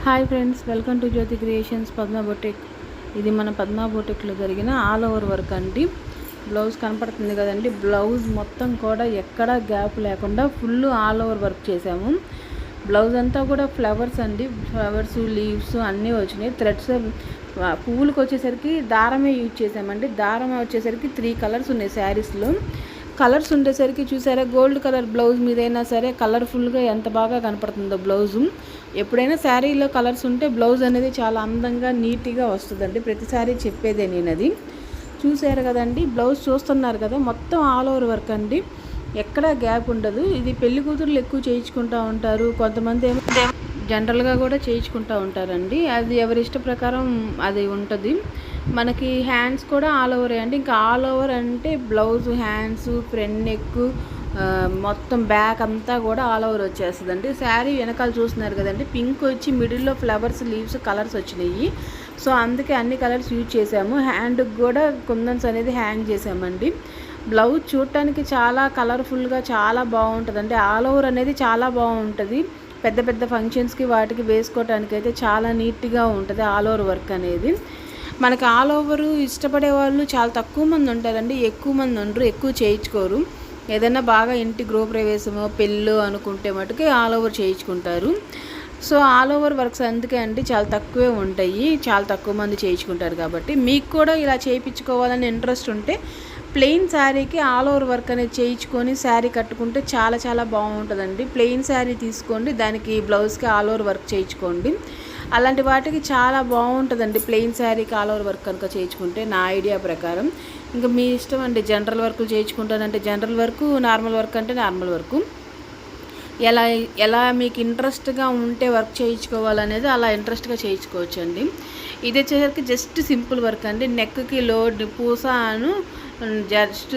Hi friends, welcome to Jyothi creations Padma boutique. ఇది మన పద్మా బొటిక్లో జరిగిన ఆల్ ఓవర్ వర్క్ అండి. బ్లౌజ్ కనపడుతుంది కదండి. బ్లౌజ్ మొత్తం కూడా ఎక్కడా గ్యాప్ లేకుండా ఫుల్ ఆల్ ఓవర్ వర్క్ చేసాము. బ్లౌజ్ అంతా కూడా ఫ్లవర్స్ అండి. ఫ్లవర్స్, లీవ్స్ అన్నీ వచ్చినాయి. థ్రెడ్స్ పువ్వులకు వచ్చేసరికి దారమే యూజ్ చేసామండి. దారం వచ్చేసరికి 3 కలర్స్ ఉన్నాయి శారీస్లో. కలర్స్ ఉండేసరికి చూసారా, గోల్డ్ కలర్ బ్లౌజ్ మీదైనా సరే కలర్ఫుల్గా ఎంత బాగా కనపడుతుందో బ్లౌజు. ఎప్పుడైనా శారీలో కలర్స్ ఉంటే బ్లౌజ్ అనేది చాలా అందంగా నీట్గా వస్తుందండి. ప్రతిసారి చెప్పేదే నేను అది. చూసారు కదండి, బ్లౌజ్ చూస్తున్నారు కదా, మొత్తం ఆల్ ఓవర్ వర్క్ అండి. ఎక్కడా గ్యాప్ ఉండదు. ఇది పెళ్లి కూతుర్లు ఎక్కువ చేయించుకుంటూ ఉంటారు, కొంతమంది ఏమో జనరల్గా కూడా చేయించుకుంటూ ఉంటారండి. అది ఎవరి ఇష్ట ప్రకారం అది ఉంటుంది. మనకి హ్యాండ్స్ కూడా ఆల్ ఓవర్ అండి. ఇంకా ఆల్ ఓవర్ అంటే బ్లౌజ్, హ్యాండ్స్, ఫ్రంట్ నెక్, మొత్తం బ్యాక్ అంతా కూడా ఆల్ ఓవర్ వచ్చేస్తుందండి. శారీ వెనకాల చూస్తున్నారు కదండి, పింక్ వచ్చి మిడిల్లో ఫ్లవర్స్, లీవ్స్ కలర్స్ వచ్చినాయి. సో అందుకే అన్ని కలర్స్ యూజ్ చేసాము. హ్యాండ్కి కూడా కుందన్స్ అనేది హ్యాంగ్ చేసామండి. బ్లౌజ్ చూడటానికి చాలా కలర్ఫుల్గా చాలా బాగుంటుందండి. ఆల్ ఓవర్ అనేది చాలా బాగుంటుంది. పెద్ద పెద్ద ఫంక్షన్స్కి వాటికి వేసుకోవటానికి అయితే చాలా నీట్గా ఉంటుంది ఆల్ ఓవర్ వర్క్ అనేది. మనకి ఆల్ ఓవర్ ఇష్టపడే వాళ్ళు చాలా తక్కువ మంది ఉంటారండి. ఎక్కువ మంది ఉండరు, ఎక్కువ చేయించుకోరు. ఏదైనా బాగా ఇంటి గృహప్రవేశమో పెళ్ళో అనుకుంటే మటుకు ఆల్ ఓవర్ చేయించుకుంటారు. సో ఆల్ ఓవర్ వర్క్స్ అందుకే అండి చాలా తక్కువే ఉంటాయి, చాలా తక్కువ మంది చేయించుకుంటారు. కాబట్టి మీకు కూడా ఇలా చేయించుకోవాలని ఇంట్రెస్ట్ ఉంటే ప్లెయిన్ శారీకి ఆల్ ఓవర్ వర్క్ అనేది చేయించుకొని శారీ కట్టుకుంటే చాలా చాలా బాగుంటుందండి. ప్లెయిన్ శారీ తీసుకోండి, దానికి బ్లౌజ్కి ఆల్ ఓవర్ వర్క్ చేయించుకోండి. అలాంటి వాటికి చాలా బాగుంటుందండి. ప్లెయిన్ శారీకి ఆల్ ఓవర్ వర్క్ కనుక చేయించుకుంటే నా ఐడియా ప్రకారం. ఇంకా మీ ఇష్టం అండి. జనరల్ వర్క్లు చేయించుకుంటానంటే జనరల్ వర్క్, నార్మల్ వర్క్ అంటే నార్మల్ వర్క్. ఎలా ఎలా మీకు ఇంట్రెస్ట్గా ఉంటే వర్క్ చేయించుకోవాలనేది అలా ఇంట్రెస్ట్గా చేయించుకోవచ్చండి. ఇది వచ్చేసరికి జస్ట్ సింపుల్ వర్క్ అండి. నెక్కి లోడ్ పూసాను జస్ట్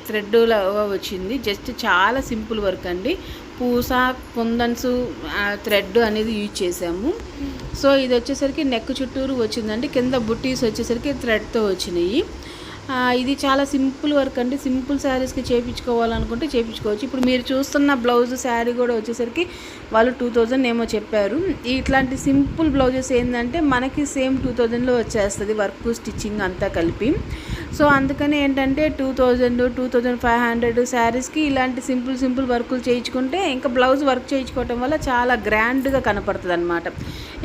థ్రెడ్లా వచ్చింది. జస్ట్ చాలా సింపుల్ వర్క్ అండి. పూస, కుందన్స్, థ్రెడ్ అనేది యూజ్ చేసాము. సో ఇది వచ్చేసరికి నెక్ చుట్టూరు వచ్చిందండి. కింద బుట్టీస్ వచ్చేసరికి థ్రెడ్తో వచ్చినాయి. ఇది చాలా సింపుల్ వర్క్ అండి. సింపుల్ శారీస్కి చేయించుకోవాలనుకుంటే చేయించుకోవచ్చు. ఇప్పుడు మీరు చూస్తున్న బ్లౌజ్ శారీ కూడా వచ్చేసరికి వాళ్ళు 2000 ఏమో చెప్పారు. ఇట్లాంటి సింపుల్ బ్లౌజెస్ ఏంటంటే మనకి సేమ్ 2000లో వచ్చేస్తుంది వర్క్, స్టిచ్చింగ్ అంతా కలిపి. సో అందుకని ఏంటంటే 2000, 2500 శారీస్కి ఇలాంటి సింపుల్ వర్కులు చేయించుకుంటే ఇంకా బ్లౌజ్ వర్క్ చేయించుకోవటం వల్ల చాలా గ్రాండ్గా కనపడుతుంది అనమాట.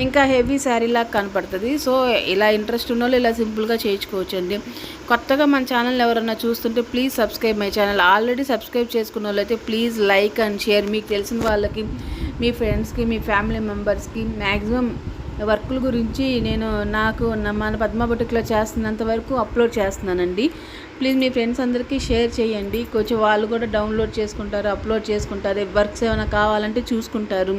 ఇంకా హెవీ శారీలాగా కనపడుతుంది. సో ఇలా ఇంట్రెస్ట్ ఉన్న వాళ్ళు ఇలా సింపుల్గా చేయించుకోవచ్చు అండి. కొత్తగా మన ఛానల్ ఎవరన్నా చూస్తుంటే please subscribe my channel. Already subscribe చేసుకున్న వాళ్ళైతే ప్లీజ్ లైక్ అండ్ షేర్. మీకు తెలిసిన వాళ్ళకి, మీ ఫ్రెండ్స్కి, మీ ఫ్యామిలీ మెంబర్స్కి మ్యాక్సిమం వర్కుల గురించి నేను మన పద్మా బొటిక్లో చేస్తున్నంత వరకు అప్లోడ్ చేస్తున్నానండి. ప్లీజ్ మీ ఫ్రెండ్స్ అందరికీ షేర్ చేయండి. కొంచెం వాళ్ళు కూడా డౌన్లోడ్ చేసుకుంటారు, అప్లోడ్ చేసుకుంటారు. వర్క్స్ ఏమైనా కావాలంటే చూసుకుంటారు.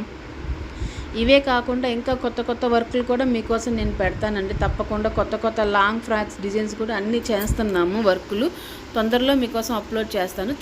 ఇవే కాకుండా ఇంకా కొత్త వర్కులు కూడా మీకోసం నేను పెడతానండి. తప్పకుండా కొత్త లాంగ్ ఫ్రాక్స్ డిజైన్స్ కూడా అన్నీ చేస్తున్నాము. వర్కులు తొందరలో మీకోసం అప్లోడ్ చేస్తాను.